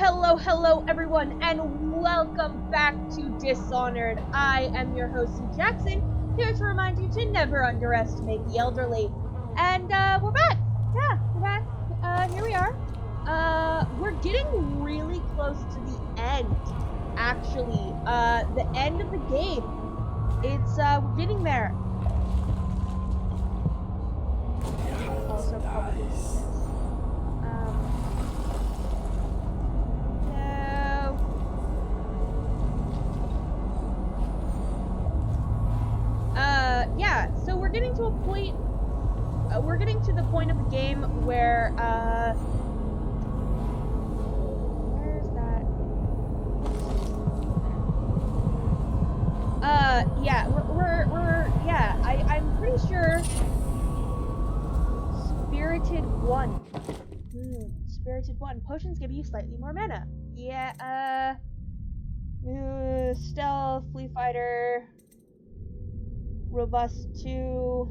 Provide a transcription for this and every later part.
Hello everyone, and welcome back to Dishonored. I am your host, Jackson, here to remind you to never underestimate the elderly. And, we're back! Yeah, we're back. Here we are. We're getting really close to the end, actually. The end of the game. It's, we're getting there. Also, probably this. Yeah, so we're getting to a point, we're getting to the point of the game where, where's that? Yeah, yeah, I'm pretty sure Spirited 1. Spirited 1. Potions give you slightly more mana. Yeah, Stealth, Flea Fighter, Robust 2,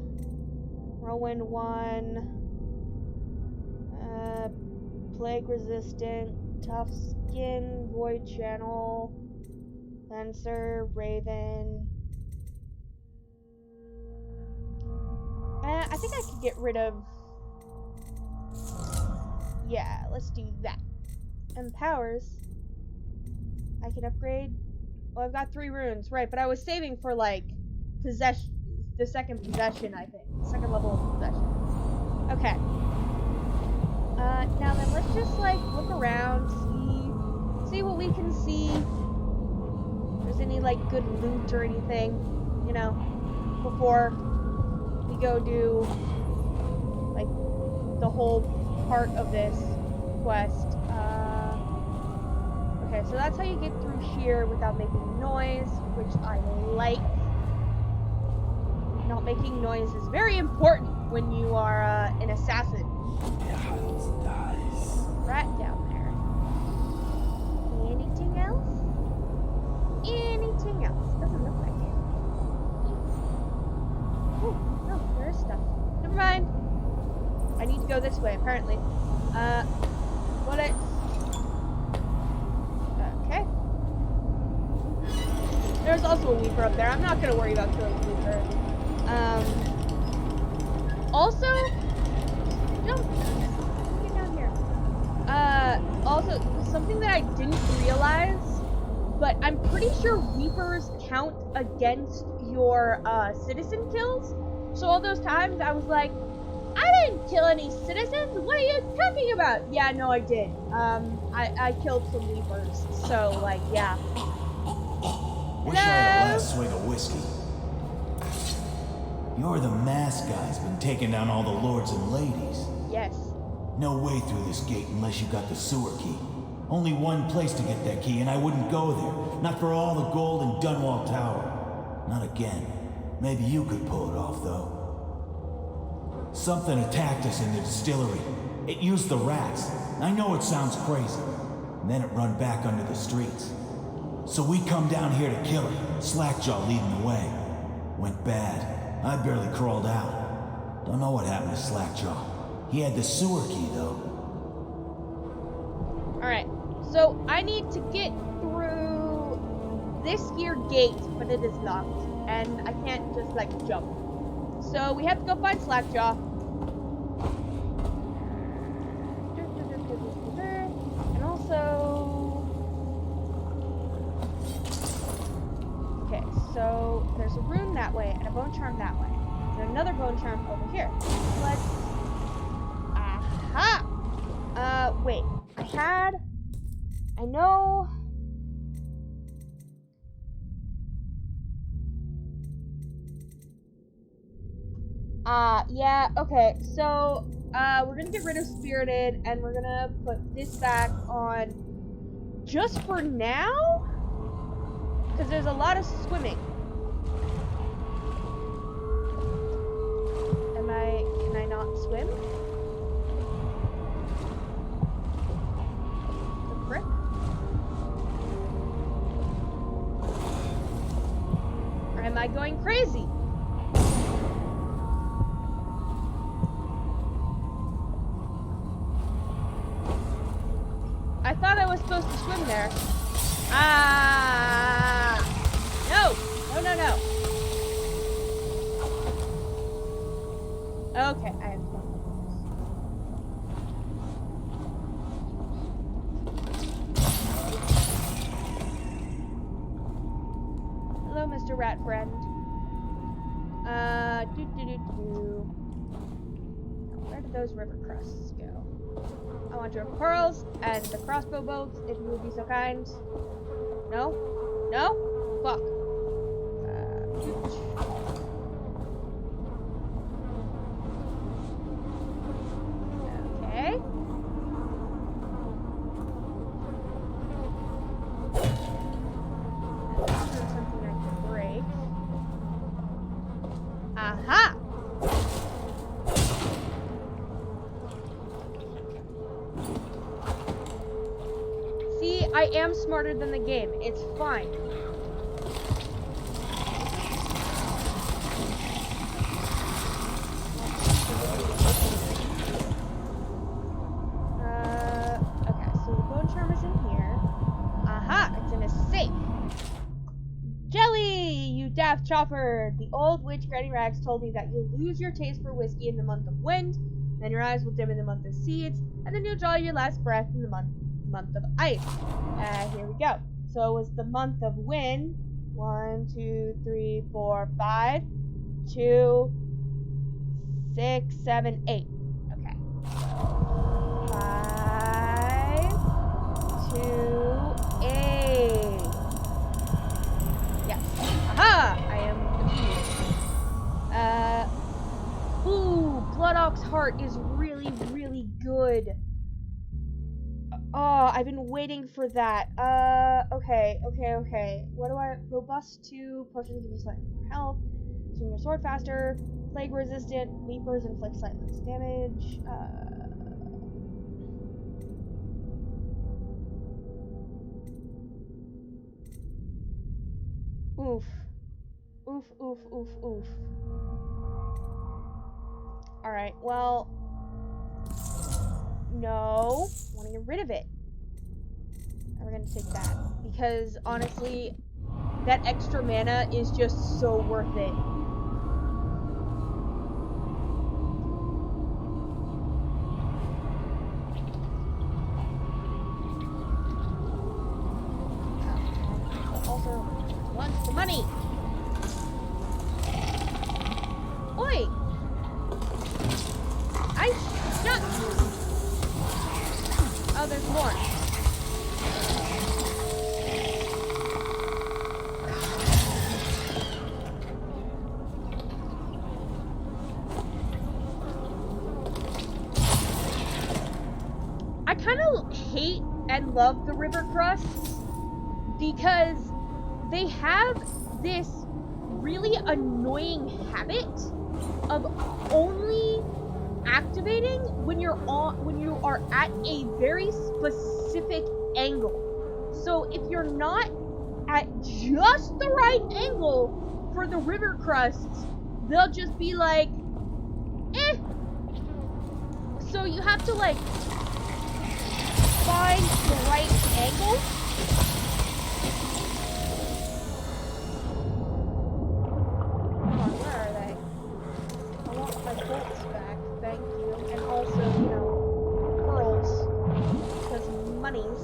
Whirlwind 1, Plague Resistant, Tough Skin, Void Channel, Lancer, Raven. I think I could get rid of... Yeah, let's do that. And powers. I can upgrade... Well, I've got 3 runes, right, but I was saving for, like, possession. The second possession, I think. Second level of possession. Okay. Now then, let's just, like, look around, see what we can see. If there's any, like, good loot or anything, you know, before we go do, like, the whole part of this quest. Okay, so that's how you get through here without making noise, which I like. Not making noise is very important when you are an assassin. Right down there. Anything else? Anything else? Doesn't look like it. Oh, no, there is stuff. Never mind. I need to go this way, apparently. Bullets. Okay. There's also a Weeper up there. I'm not gonna worry about killing a Weeper. Also, get down here. Also, something that I didn't realize, but I'm pretty sure Reapers count against your, citizen kills. So all those times I was like, I didn't kill any citizens, what are you talking about? Yeah, no, I did. I killed some Reapers, so, like, yeah. Wish I had a last swig of whiskey. You're the masked guy's been taking down all the lords and ladies. Yes. No way through this gate unless you got the sewer key. Only one place to get that key, and I wouldn't go there. Not for all the gold in Dunwall Tower. Not again. Maybe you could pull it off, though. Something attacked us in the distillery. It used the rats. I know it sounds crazy. And then it run back under the streets. So we come down here to kill it. Slackjaw leading the way. Went bad. I barely crawled out. Don't know what happened to Slackjaw. He had the sewer key, though. Alright, so I need to get through this here gate, but it is locked, and I can't just, like, jump. So we have to go find Slackjaw. And also... Okay, so there's a rune that way, and a bone charm that way. And another bone charm over here. Let's... Aha! Wait. I know... Yeah, okay, so, we're gonna get rid of Spirited, and we're gonna put this back on just for now? Because there's a lot of swimming. Can I not swim? The frick? Or am I going crazy? I thought I was was supposed to swim there. Ah! No! No, no, no. Okay, I have fun. Hello, Mr. Rat Friend. Where did those river crusts go? I want your pearls and the crossbow bolts, if you would be so kind. No? No? Fuck. Okay. Something I can break. Aha! See, I am smarter than the game. It's fine. Okay, so the bone charm is in here. Aha! It's in a safe. Jelly, you daft chopper! The old witch Granny Rags told me that you'll lose your taste for whiskey in the month of wind, then your eyes will dim in the month of seeds, and then you'll draw your last breath in the month of ice. Here we go. So it was the month of wind. 1, 2, 3, 4, 5, 2, 6, 7, 8. Okay. 5, 2, 8. Yes. Aha! I am confused. Ooh, Blood Ox Heart is really, really good. Oh, I've been waiting for that. Okay. What do I... Robust 2, potions give you slightly more health. Swing your sword faster. Plague resistant. Leapers inflict slightly less damage. Oof. Alright, well... No. I want to get rid of it. And we're going to take that. Because, honestly, that extra mana is just so worth it. Also, wants the money. Oi! I shot you! Oh, there's more. I kind of hate and love the river crusts because they have this really annoying habit of only activating when you are at a very specific angle. So if you're not at just the right angle for the river crusts, they'll just be like, eh. So you have to like find the right angle. Come on, where are they? I want my bolts back, thank you. And also, you know, pearls. Because monies.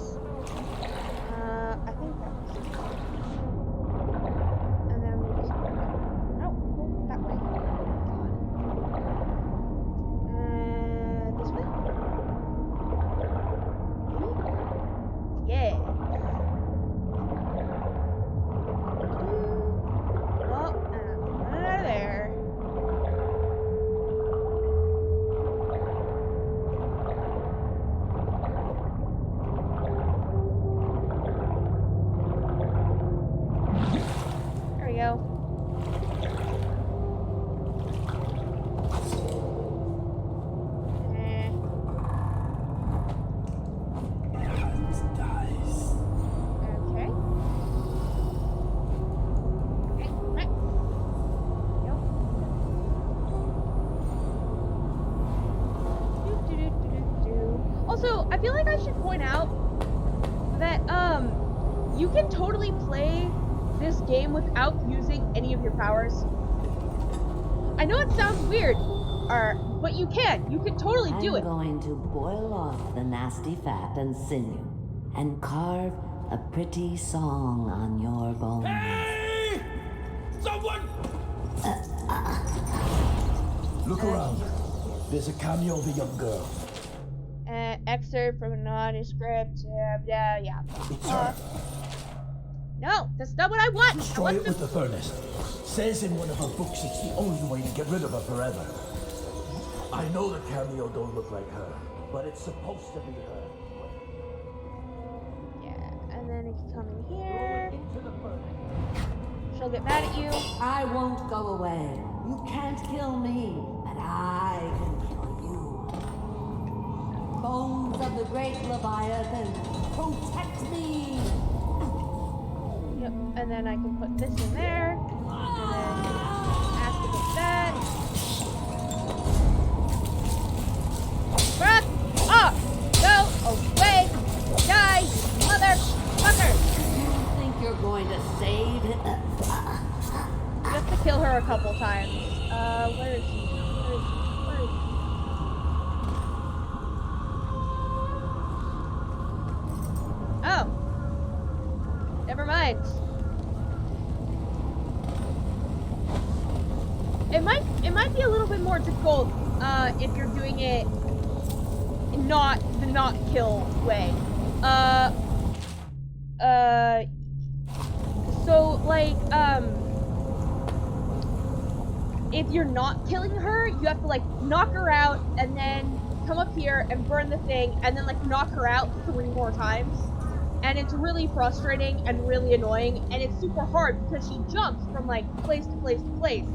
I think that was it. And then we just... No, go that way. This way? Yeah. Oh, there. There we go. Also, I feel like I should point out that, you can totally play this game without using any of your powers. I know it sounds weird, but you can. You can totally do it. I'm going to boil off the nasty fat and sinew and carve a pretty song on your bones. Hey! Someone! Look around. There's a cameo of a young girl. Excerpt from a nondescript. Yeah. It's her. No, that's not what I want. Destroy it with the furnace. Says in one of her books it's the only way to get rid of her forever. I know the cameo don't look like her, but it's supposed to be her. Yeah, and then it can come in here. Into the furnace. She'll get mad at you. I won't go away. You can't kill me, but I can kill you. Bones of the great Leviathan, protect me! Yep, and then I can put this in there. And then activate that. Back off! Go away! Die, motherfucker! You think you're going to save it? You have to kill her a couple times. Where is she? Oh. Never mind. It might be a little bit more difficult if you're doing it in not kill way. So like if you're not killing her, you have to like knock her out and then come up here and burn the thing and then like knock her out 3 more times. And it's really frustrating and really annoying, and it's super hard because she jumps from like place to place to place,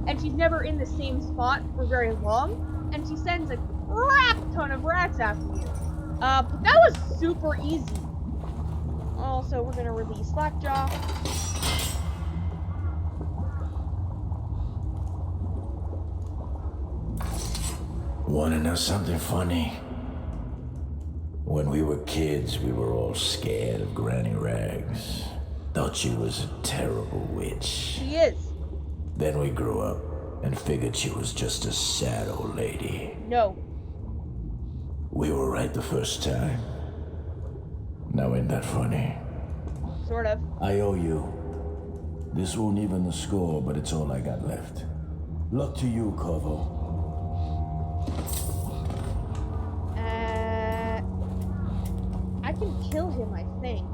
and she's never in the same spot for very long, and she sends a crap ton of rats after you. But that was super easy. Also, we're gonna release Slackjaw. Wanna know something funny? When we were kids, we were all scared of Granny Rags. Thought she was a terrible witch. She is. Then we grew up and figured she was just a sad old lady. No. We were right the first time. Now ain't that funny? Sort of. I owe you. This won't even the score, but it's all I got left. Luck to you, Corvo. I can kill him, I think.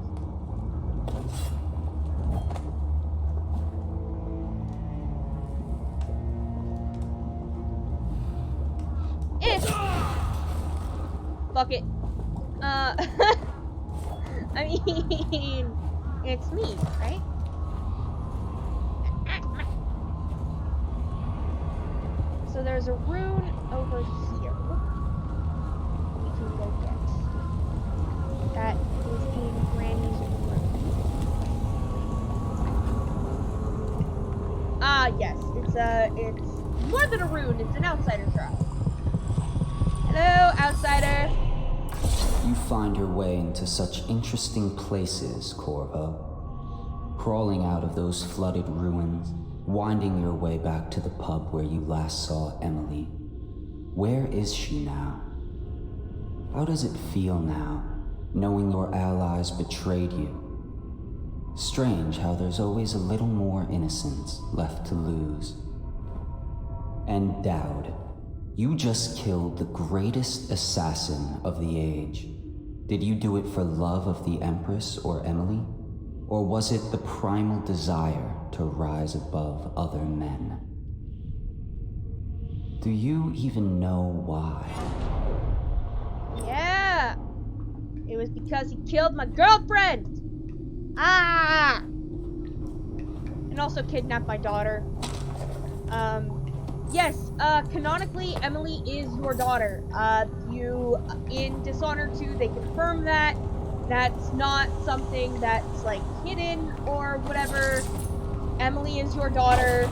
Fuck it. I mean, it's me, right? So there's a rune over here. We can go get. That is in Granny's room. Ah, yes. It's more than a rune. It's an outsider drop. Hello, outsider. You find your way into such interesting places, Corvo. Crawling out of those flooded ruins, winding your way back to the pub where you last saw Emily. Where is she now? How does it feel now, knowing your allies betrayed you? Strange how there's always a little more innocence left to lose. And Dowd, you just killed the greatest assassin of the age. Did you do it for love of the Empress or Emily? Or was it the primal desire to rise above other men? Do you even know why? Yeah. It was because he killed my girlfriend. Ah. And also kidnapped my daughter. Yes, canonically, Emily is your daughter. In Dishonored 2, they confirm that. That's not something that's, like, hidden or whatever. Emily is your daughter.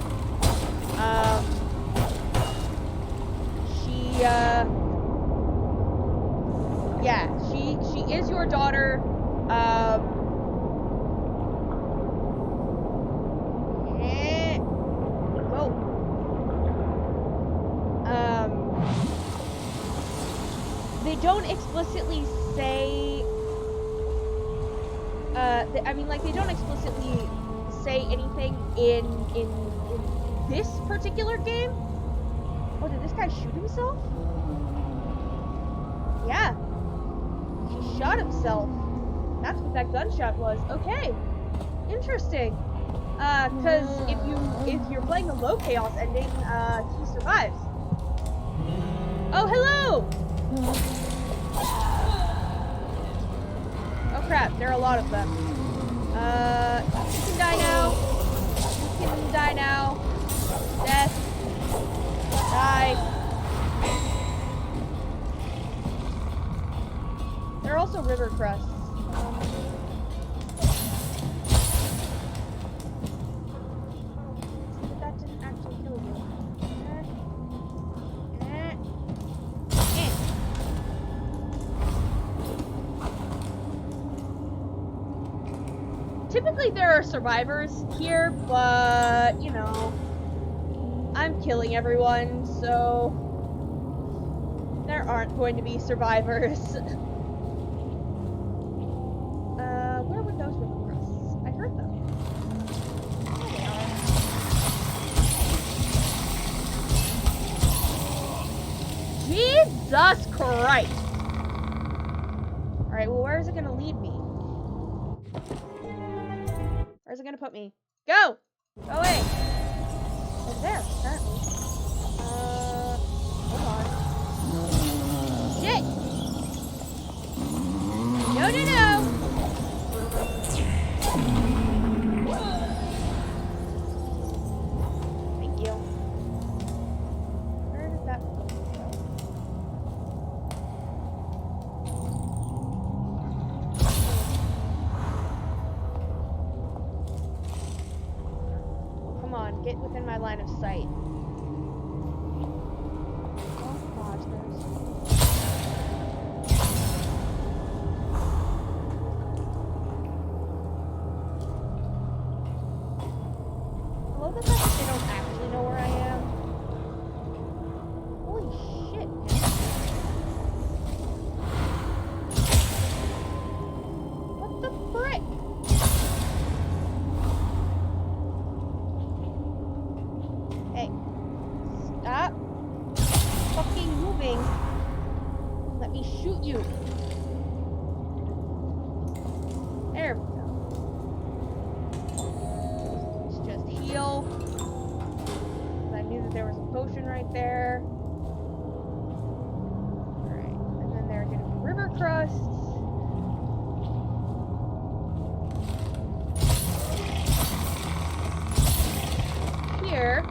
She is your daughter. Whoa. They don't explicitly say, they don't explicitly say anything in this particular game. Oh, did this guy shoot himself? Yeah. He shot himself. That's what that gunshot was. Okay. Interesting. Cause if you're playing the low chaos ending, he survives. Oh, hello! Oh crap, there are a lot of them. You can die now. You can die now. Death. Die. There are also river crusts. But that didn't actually kill you. Typically there are survivors here, but, you know, I'm killing everyone, so there aren't going to be survivors. Where were those river crusts? I heard them. There they are. Jesus Christ! Alright, well, where is it gonna lead me? Where's it gonna put me? Go! Go away! Over there, apparently. Hold on. Shit! No, no, no! Thank you. Where did that go? Come on, get within my line of sight. Oh gosh, there's... I love the fact that they don't actually know where I am. Holy shit, man. What the frick? Hey. Stop fucking moving. Let me shoot you. There we go. Let's just heal. I knew that there was a potion right there. Alright, and then there are gonna be river crusts. Here.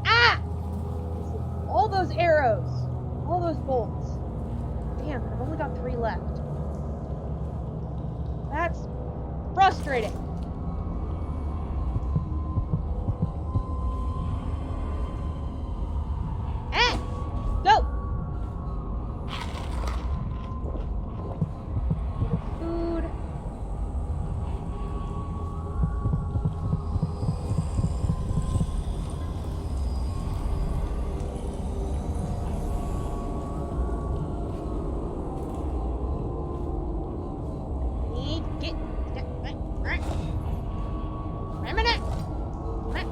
Ah! All those arrows. All those bolts. Damn, I've only got 3 left. That's frustrating. Ah! Go! Food. Get right. Wait a minute. There's that.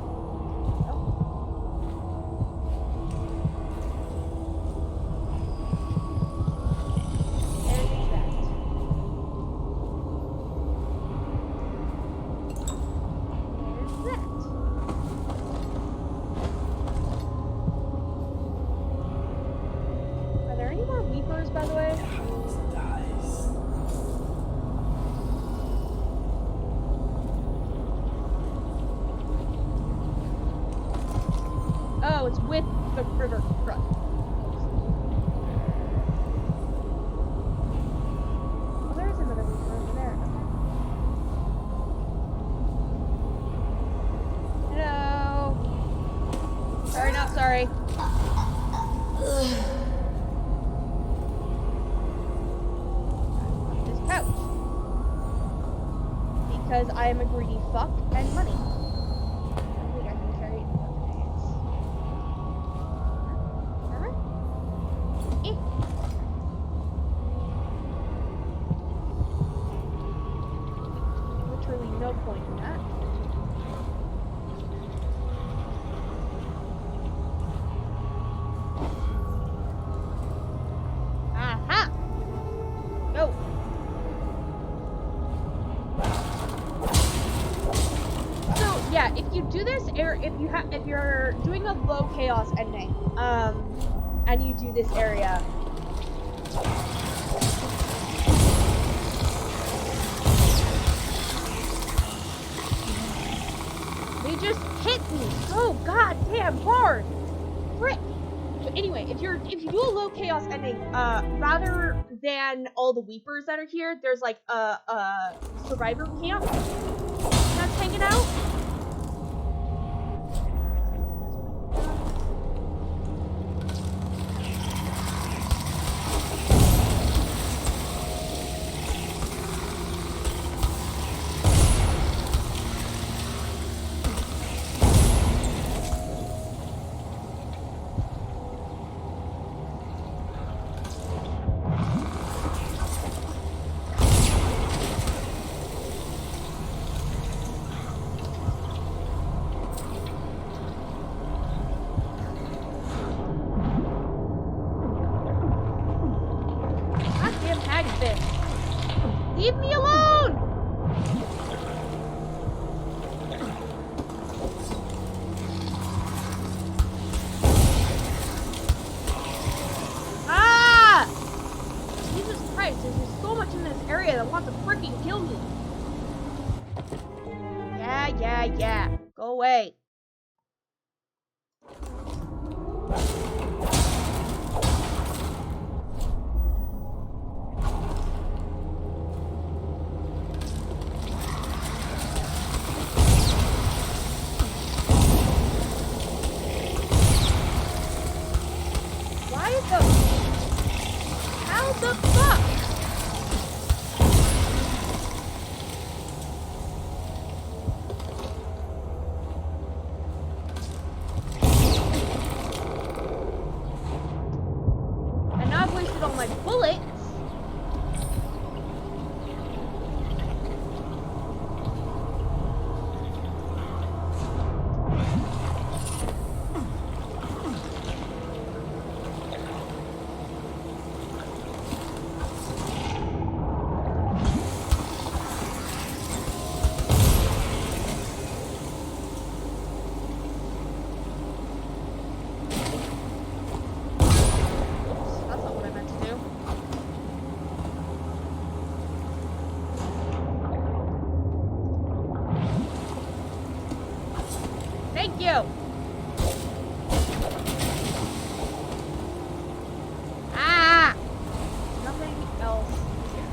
There's that. Are there any more weepers, by the way? Oh, it's with the river crust. Oh, there's another weeper over there. Okay. Hello. Sorry. This couch. Because I am a greedy fuck and money. I think I can carry it. Literally no point in that. Aha! Go! So yeah, if you do this if you're doing a low chaos ending, and you do this area, they just hit me so goddamn hard. Frick. So anyway, if you do a low chaos ending, rather than all the weepers that are here, there's like a survivor camp that's hanging out. Leave me alone! Ah! Jesus Christ, there's just so much in this area that wants to freaking kill me. Yeah. Go away. How the fuck? And now I've wasted all my bullets. Thank you. Ah! Nothing else here.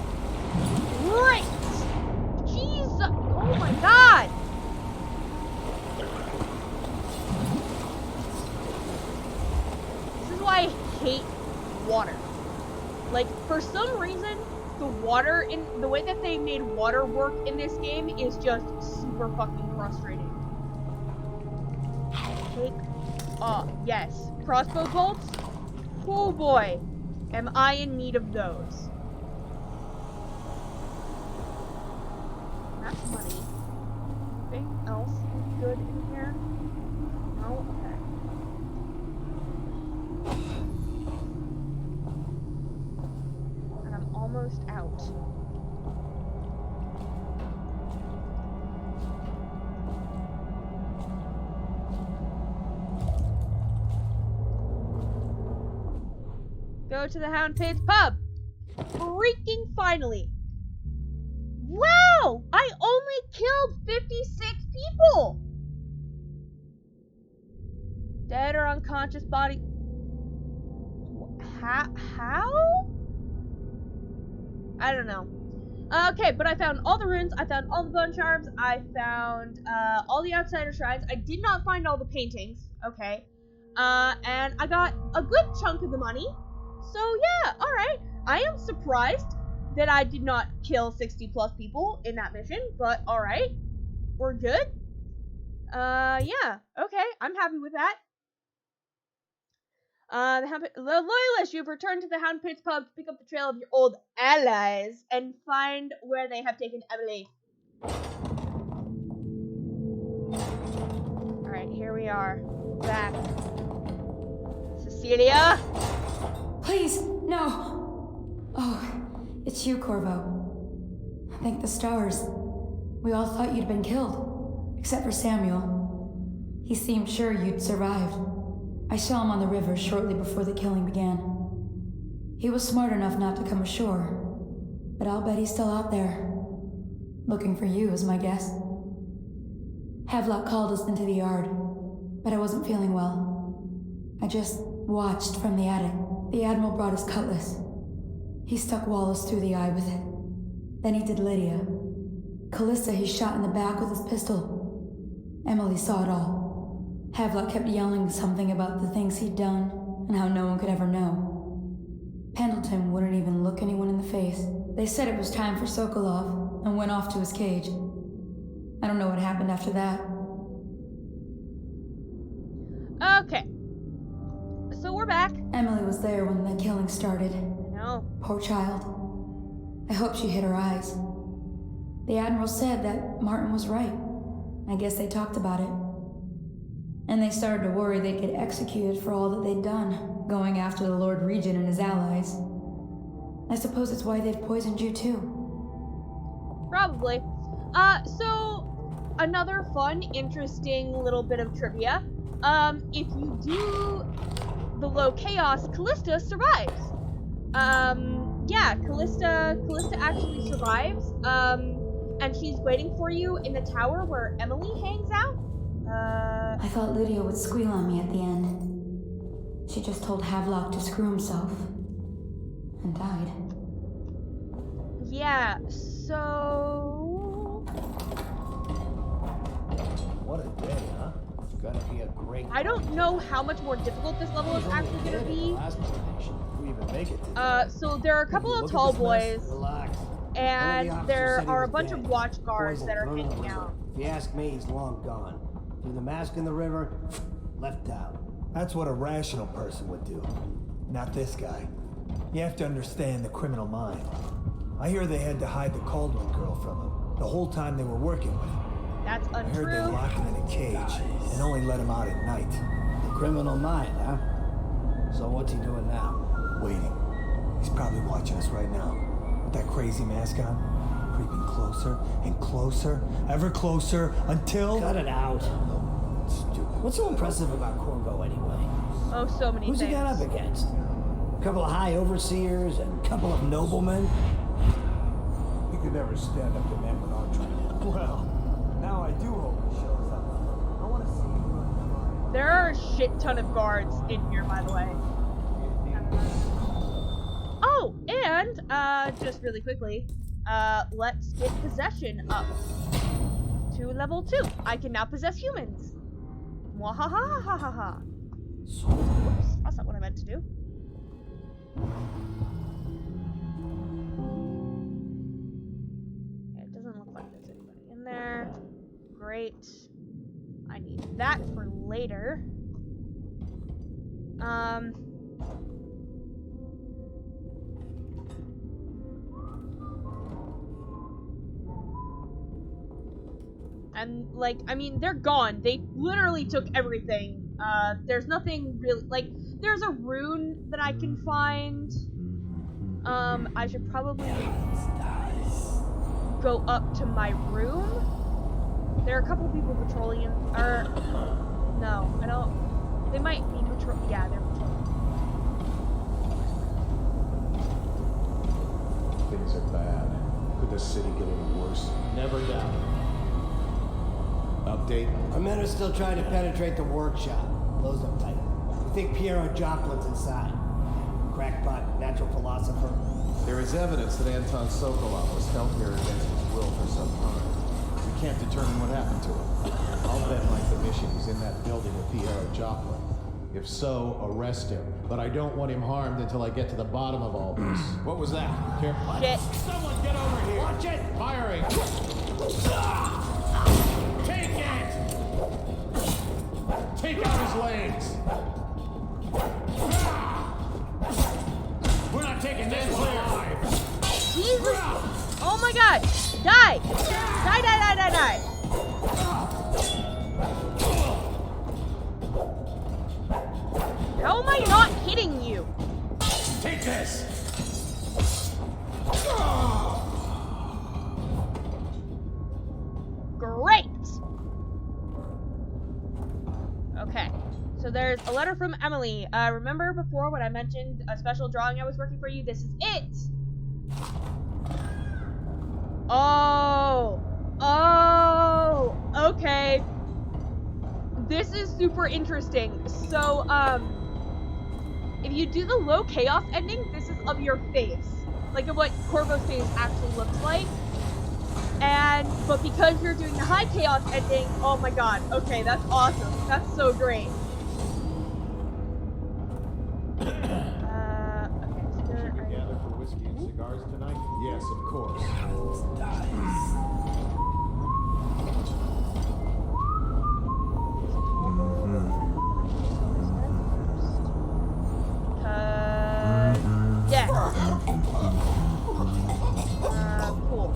Great! Jesus! Oh my god! This is why I hate water. Like, for some reason, the water in the way that they made water work in this game is just super fucking frustrating. Yes, crossbow bolts. Oh boy, am I in need of those. That's money. Anything else good in here? No? Okay. And I'm almost out. Go to the Hound Pits pub. Freaking finally. Wow! I only killed 56 people! Dead or unconscious body. How? I don't know. Okay, but I found all the runes, I found all the bone charms, I found all the outsider shrines. I did not find all the paintings, okay. And I got a good chunk of the money. So yeah, alright. I am surprised that I did not kill 60 plus people in that mission, but alright. We're good. Yeah, okay, I'm happy with that. The loyalists, you've returned to the Hound Pits pub to pick up the trail of your old allies and find where they have taken Emily. Alright, here we are. Back. Cecilia? Please, no! Oh, it's you, Corvo. Thank the stars. We all thought you'd been killed, except for Samuel. He seemed sure you'd survived. I saw him on the river shortly before the killing began. He was smart enough not to come ashore, but I'll bet he's still out there. Looking for you is my guess. Havelock called us into the yard, but I wasn't feeling well. I just watched from the attic. The Admiral brought his cutlass. He stuck Wallace through the eye with it. Then he did Lydia. Callista he shot in the back with his pistol. Emily saw it all. Havelock kept yelling something about the things he'd done and how no one could ever know. Pendleton wouldn't even look anyone in the face. They said it was time for Sokolov and went off to his cage. I don't know what happened after that. Okay. So we're back. Emily was there when the killing started. I know. Poor child. I hope she hid her eyes. The Admiral said that Martin was right. I guess they talked about it. And they started to worry they'd get executed for all that they'd done, going after the Lord Regent and his allies. I suppose it's why they've poisoned you too. Probably. So another fun, interesting little bit of trivia. If you do the low chaos, Callista survives. Yeah, Callista actually survives. And she's waiting for you in the tower where Emily hangs out. I thought Lydia would squeal on me at the end. She just told Havelock to screw himself. And died. Yeah, so... What a day, huh? It's gonna be a great... I don't know how much more difficult this level is actually gonna be. We even make it to So there are a couple of tall boys, Relax. and there are a bunch of watch guards that are hanging out. If you ask me, he's long gone. Threw the mask in the river, left out. That's what a rational person would do. Not this guy. You have to understand the criminal mind. I hear they had to hide the Caldwell girl from him the whole time they were working with him. That's I heard they untrue. locked him in a cage and only let him out at night. The criminal mind, huh? So what's he doing now? Waiting. He's probably watching us right now. With that crazy mask on. Creeping closer and closer, ever closer, until... Cut it out. Stupid. What's so impressive about Corvo anyway? Oh, so many Who's things. he got up against? A couple of high overseers and a couple of noblemen? You could never stand up to men with our training. Well, now I do hope he shows up. I want to see him run. There are a shit ton of guards in here, by the way. Oh, and, just really quickly, let's get possession up to level 2. I can now possess humans. Mwahahahaha. Whoops, that's not what I meant to do. It doesn't look like there's anybody in there. Great. I need that for later. And, like, I mean, they're gone. They literally took everything. There's nothing really, like, there's a rune that I can find. I should probably go up to my room. There are a couple people patrolling in, no, I don't, they might be patrolling, yeah, they're patrolling. Things are bad. Could the city get any worse? Never doubt. Update? Our men are still trying to penetrate the workshop. Close up tight. We think Piero Joplin's inside. Crackpot, natural philosopher. There is evidence that Anton Sokolov was held here against his will for some time. We can't determine what happened to him. I'll bet like the mission he's in that building with Piero Joplin. If so, arrest him. But I don't want him harmed until I get to the bottom of all this. What was that? Careful. Shit. Someone get over here! Watch it! Firing! Take it! Take out his legs! We're not taking this alive! Jesus! Oh my god! Die! Die, die, die, die, die! How am I not hitting you? Take this! Great! Okay, so there's a letter from Emily. Remember before when I mentioned a special drawing I was working for you? This is it! Oh! Oh! Okay. This is super interesting. So, if you do the low chaos ending, this is of your face. Like of what Corvo's face actually looks like. But because you're doing the high chaos ending, oh my god, okay, that's awesome. That's so great. Okay, so Should we gather for whiskey and cigars tonight? Yes, of course. Yeah. Cool.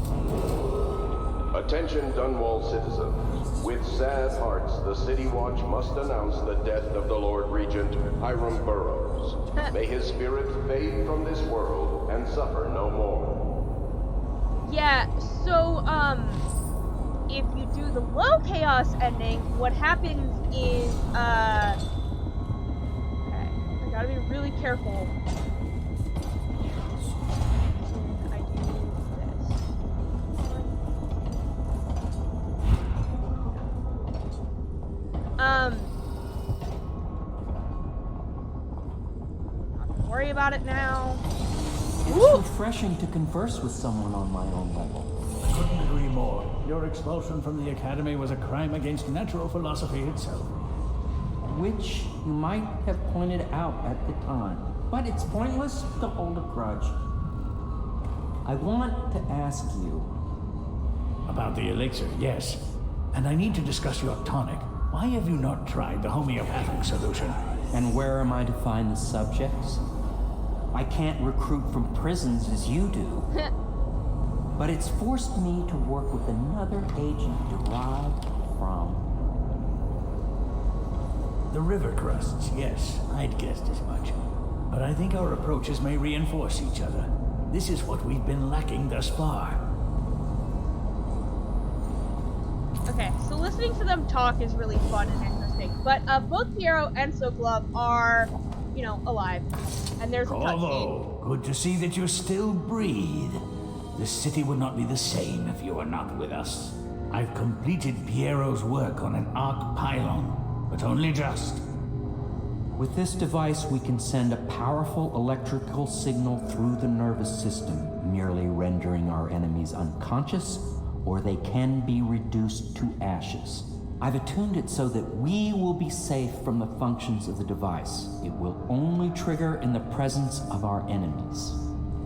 Attention Dunwall citizens. With sad hearts, the City Watch must announce the death of the Lord Regent, Hiram Burroughs. May his spirit fade from this world and suffer no more. Yeah, so, if you do the low chaos ending, what happens is, okay, I gotta be really careful. I do this. Not gonna worry about it now. It's refreshing to converse with someone on my own level. I couldn't agree more. Your expulsion from the Academy was a crime against natural philosophy itself. Which you might have pointed out at the time. But it's pointless to hold a grudge. I want to ask you. About the elixir, yes. And I need to discuss your tonic. Why have you not tried the homeopathic solution? And where am I to find the subjects? I can't recruit from prisons as you do. But it's forced me to work with another agent derived from... The river crusts, yes. I'd guessed as much. But I think our approaches may reinforce each other. This is what we've been lacking thus far. Okay, so listening to them talk is really fun and interesting. But both Piero and Sokolov are, you know, alive. And there's a cutscene. Corvo, good to see that you still breathe. The city would not be the same if you were not with us. I've completed Piero's work on an arc pylon, but only just. With this device, we can send a powerful electrical signal through the nervous system, merely rendering our enemies unconscious, or they can be reduced to ashes. I've attuned it so that we will be safe from the functions of the device. It will only trigger in the presence of our enemies.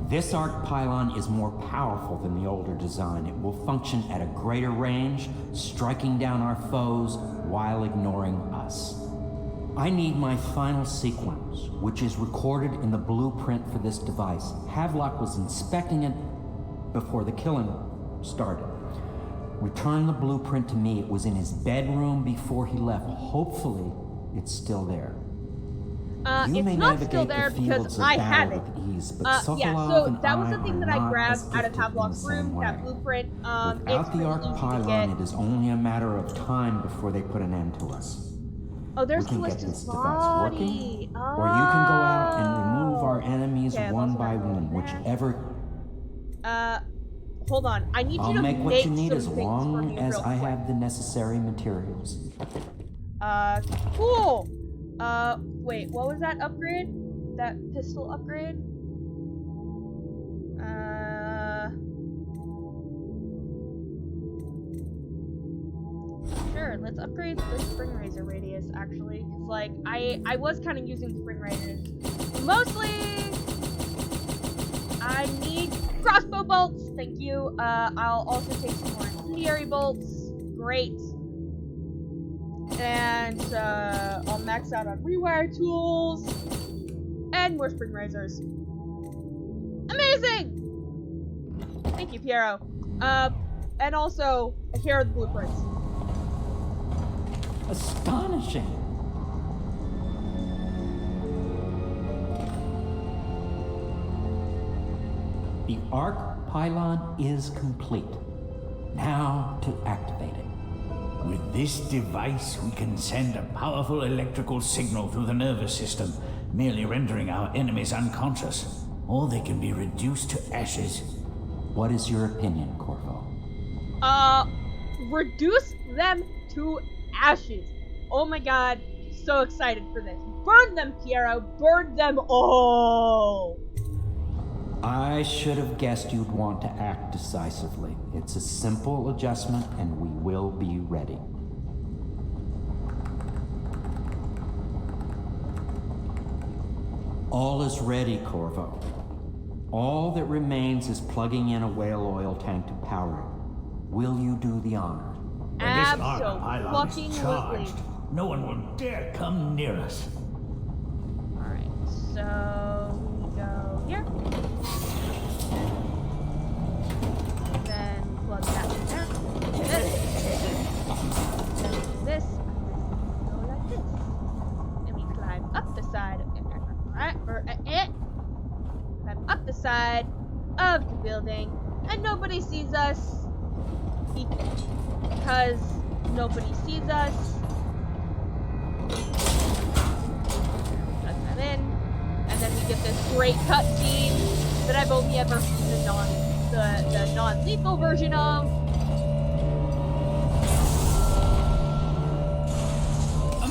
This arc pylon is more powerful than the older design. It will function at a greater range, striking down our foes while ignoring us. I need my final sequence, which is recorded in the blueprint for this device. Havelock was inspecting it before the killing started. Return the blueprint to me. It was in his bedroom before he left. Hopefully, it's still there. You may it's not navigate still there the because fields of I have battle it. with ease, but Yeah, Sokolov so and that was the I thing are that I not grabbed as out of gifted in Havelock's the same room, way. that blueprint. Without It's the really arc easy to pylon, get. it is only a matter of time before they put an end to us. Oh, there's We can get Callista's this device working, body. or you can go out and remove our enemies Okay, I've one also by got one, that. whichever. Hold on. I need you I'll to make what you need some as things for long me as real I quick. have the necessary materials. Cool. Wait, what was that upgrade? That pistol upgrade? Sure, god, let's upgrade the spring razor radius, actually. Because, like, I was kind of using spring razors. Mostly, I need crossbow bolts. Thank you. I'll also take some more incendiary bolts. Great. And, I'll max out on rewire tools. And more spring razors. Amazing! Thank you, Piero. And also, here are the blueprints. Astonishing. The arc pylon is complete. Now to activate it. With this device, we can send a powerful electrical signal through the nervous system, merely rendering our enemies unconscious, or they can be reduced to ashes. What is your opinion, Corvo? Reduce them to ashes. Oh my god, so excited for this. Burn them, Piero, burn them all! I should have guessed you'd want to act decisively. It's a simple adjustment, and we will be ready. All is ready, Corvo. All that remains is plugging in a whale oil tank to power it. Will you do the honor? When this arc pylon is Absolutely. charged, no one will dare come near us. Alright, so we go here. Then plug that in there. This. Then go like this. And we climb up the side of it. Climb up the side of the building. And nobody sees us. Because nobody sees us. Plug that in. And then we get this great cutscene that I've only ever seen the non-lethal version of.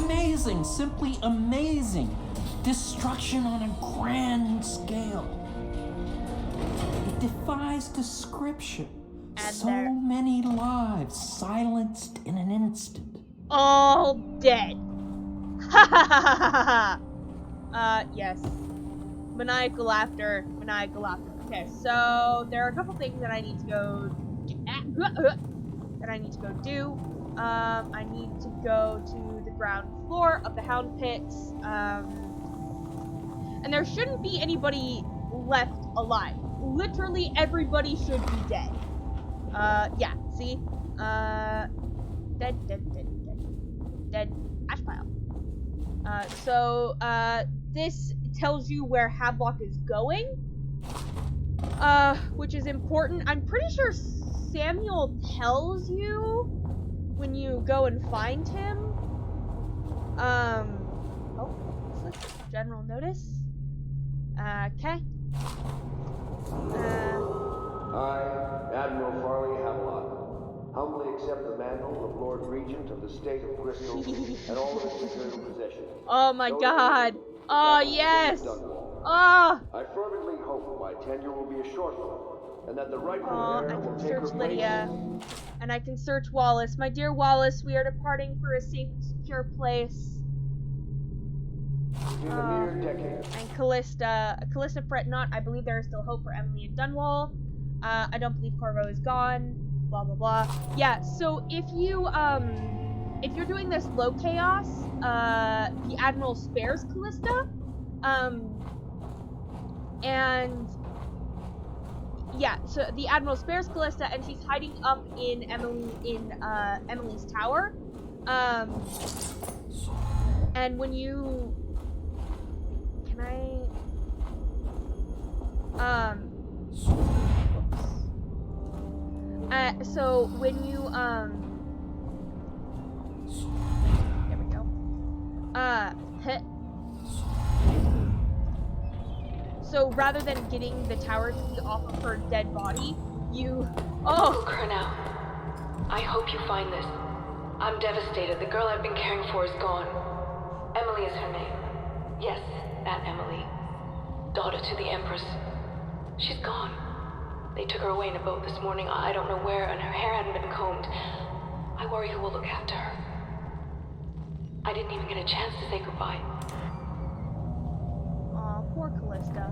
Amazing, simply amazing. Destruction on a grand scale. It defies description. And so many lives silenced in an instant. All dead. Ha ha ha ha ha. Yes. Maniacal laughter. Maniacal laughter. Okay, so there are a couple things that I need to go do. I need to go to the ground floor of the Hound Pits. And there shouldn't be anybody left alive. Literally everybody should be dead. Yeah, see? Dead ash pile. This tells you where Havelock is going, which is important. I'm pretty sure Samuel tells you when you go and find him. Oh, what's this? General notice? Okay. I, Admiral Farley Havelock, humbly accept the mantle of Lord Regent of the State of Bristol and all of its imperial possessions. Oh my god. Oh, yes. Oh. I fervently hope my tenure will be a short one, and that the rightful heir will take her search Lydia. And I can search Wallace. My dear Wallace, we are departing for a safe and secure place. In a mere decade. And Callista, fret not. I believe there is still hope for Emily and Dunwall. I don't believe Corvo is gone. Blah blah blah. Yeah. So if you're doing this low chaos, the Admiral spares Callista. And yeah. So the Admiral spares Callista, and she's hiding up in Emily's tower. And when you so when you, there we go. So rather than getting the tower key off of her dead body, you, Kurnow, I hope you find this. I'm devastated. The girl I've been caring for is gone. Emily is her name. Yes, that Emily. Daughter to the Empress. She's gone. They took her away in a boat this morning. I don't know where, and her hair hadn't been combed. I worry who will look after her. I didn't even get a chance to say goodbye. Aw, poor Callista.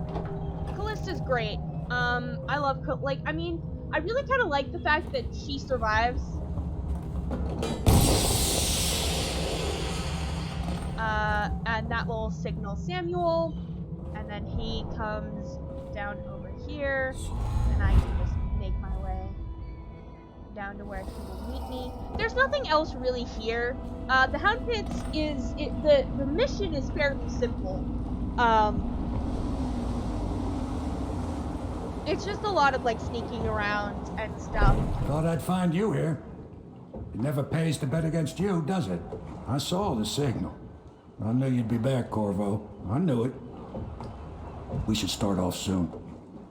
Callista's great. I love, I mean, I really kind of like the fact that she survives. And that will signal Samuel, and then he comes down over here, and I can just make my way down to where he will meet me. There's nothing else really here. The Hound Pits the mission is fairly simple. It's just a lot of like sneaking around and stuff. Thought I'd find you here. It never pays to bet against you, does it? I saw the signal. I knew you'd be back, Corvo. I knew it. We should start off soon.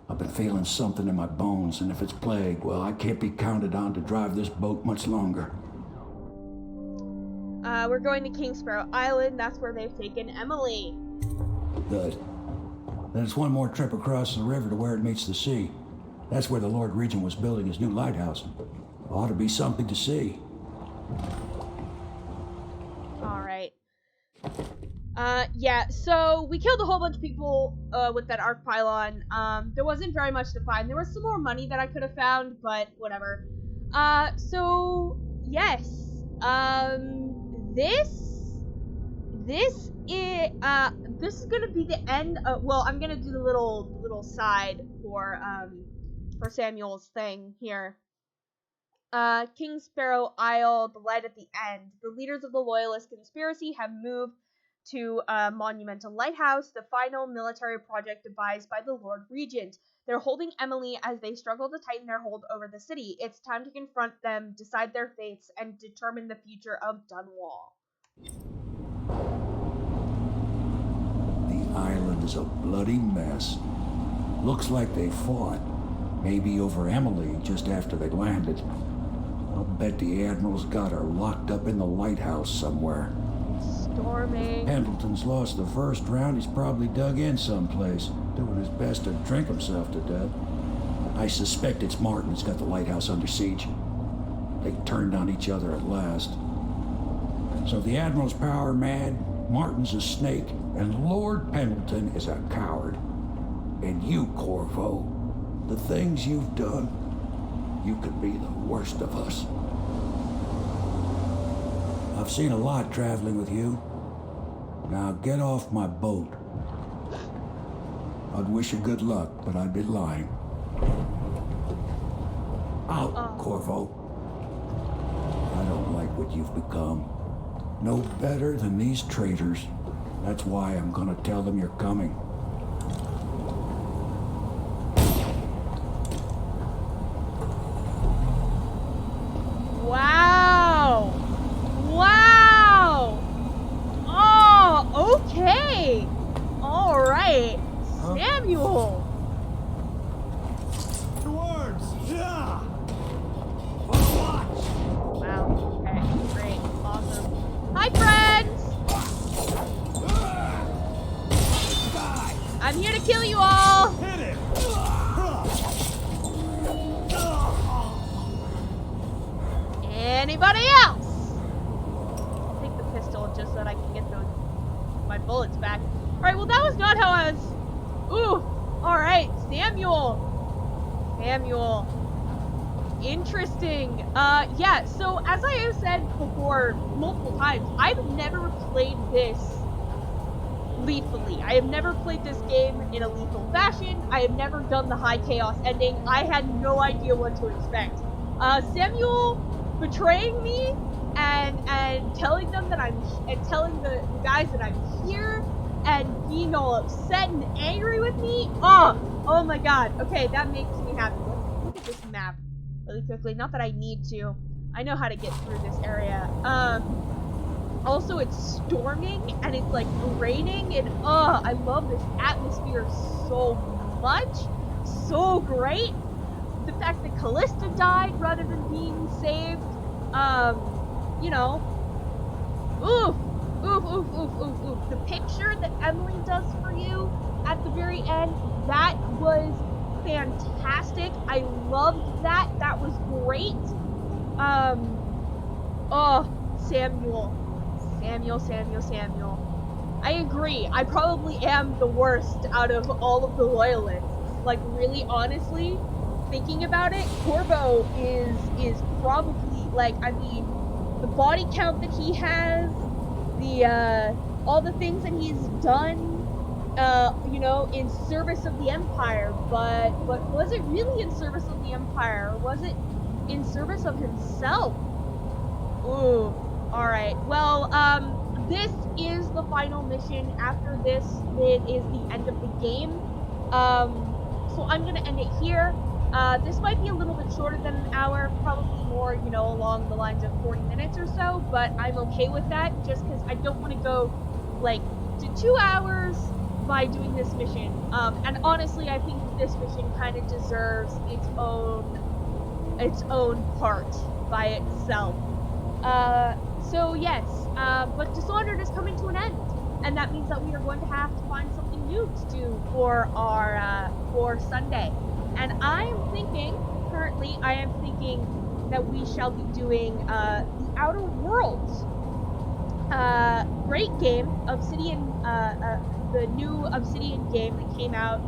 I've been feeling something in my bones, and if it's plague, well, I can't be counted on to drive this boat much longer. We're going to King Sparrow Island. That's where they've taken Emily. Good. Then it's one more trip across the river to where it meets the sea. That's where the Lord Regent was building his new lighthouse. Ought to be something to see. Alright. Yeah, so we killed a whole bunch of people with that arc pylon. There wasn't very much to find. There was some more money that I could have found, but whatever. So yes. This is gonna be the end of, well, I'm gonna do the little side for Samuel's thing here. King Sparrow Isle, the light at the end. The leaders of the Loyalist conspiracy have moved to a monumental lighthouse, the final military project devised by the Lord Regent. They're holding Emily as they struggle to tighten their hold over the city. It's time to confront them, decide their fates, and determine the future of Dunwall. The island is a bloody mess. Looks like they fought. Maybe over Emily just after they landed. I'll bet the Admiral's got her locked up in the lighthouse somewhere. Storming. Pendleton's lost the first round. He's probably dug in someplace, doing his best to drink himself to death. I suspect it's Martin who's got the lighthouse under siege. They turned on each other at last. So the Admiral's power mad, Martin's a snake, and Lord Pendleton is a coward. And you, Corvo, the things you've done, you could be the worst of us. I've seen a lot traveling with you. Now get off my boat. I'd wish you good luck, but I'd be lying. Out, Corvo. I don't like what you've become. No better than these traitors. That's why I'm gonna tell them you're coming. Wow! Wow! Oh, okay! Alright. Samuel! The words! Yeah! Wow, okay, great, awesome. Hi, friends! I'm here to kill you all! Hit it! Anybody else? I'll take the pistol just so that I can get my bullets back. Alright, well that was not how I was... Ooh! Alright, Samuel! Interesting. Yeah, so as I have said before multiple times, I've never played this lethally. I have never played this game in a lethal fashion. I have never done the high chaos ending. I had no idea what to expect. Samuel betraying me and telling them that telling the guys that I'm here and being all upset and angry with me. Oh my god. Okay, that makes me happy. Let's look at this map really quickly. Not that I need to. I know how to get through this area. Also, it's storming and it's like raining, and I love this atmosphere so much. So great. The fact that Callista died rather than being saved. You know. Oof. The picture that Emily does for you at the very end, that was fantastic. I loved that. That was great. Samuel. Samuel. I agree. I probably am the worst out of all of the loyalists. Like, really, honestly, thinking about it, Corvo is probably, like, I mean, the body count that he has, the, all the things that he's done, you know, in service of the Empire, but was it really in service of the Empire, or was it in service of himself? Ooh, alright. Well, this is the final mission. After this, it is the end of the game. So I'm gonna end it here. This might be a little bit shorter than an hour, probably more, you know, along the lines of 40 minutes or so, but I'm okay with that, just because I don't want to go, like, to 2 hours by doing this mission. And honestly, I think this mission kind of deserves its own part by itself. So yes, but Dishonored is coming to an end, and that means that we are going to have to find something new to do for our, for Sunday. And I am thinking that we shall be doing, The Outer Worlds. Great game, Obsidian, the new Obsidian game that came out,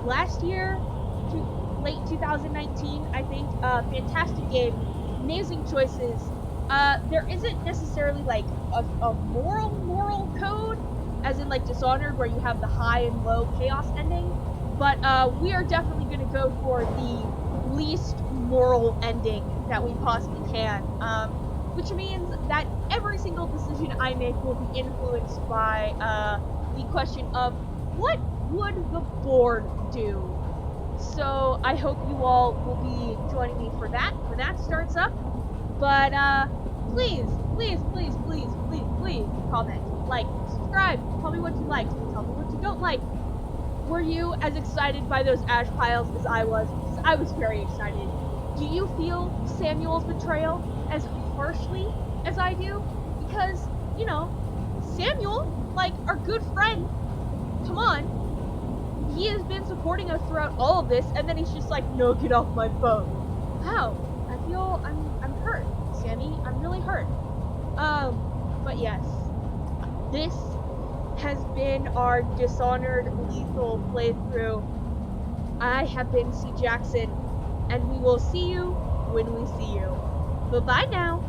last year, late 2019, I think. Fantastic game, amazing choices. There isn't necessarily like a moral code, as in like Dishonored, where you have the high and low chaos ending, but we are definitely going to go for the least moral ending that we possibly can, which means that every single decision I make will be influenced by the question of what would the board do. So I hope you all will be joining me for that when that starts up. But please comment, like, subscribe, tell me what you liked, tell me what you don't like. Were you as excited by those ash piles as I was? Because I was very excited. Do you feel Samuel's betrayal as harshly as I do? Because, you know, Samuel, like, our good friend, come on, he has been supporting us throughout all of this, and then he's just like, no, get off my boat. How? I feel I'm hurt, Sammy. I'm really hurt. But yes, this has been our Dishonored Lethal playthrough. I have been C. Jackson, and we will see you when we see you. Bye-bye now.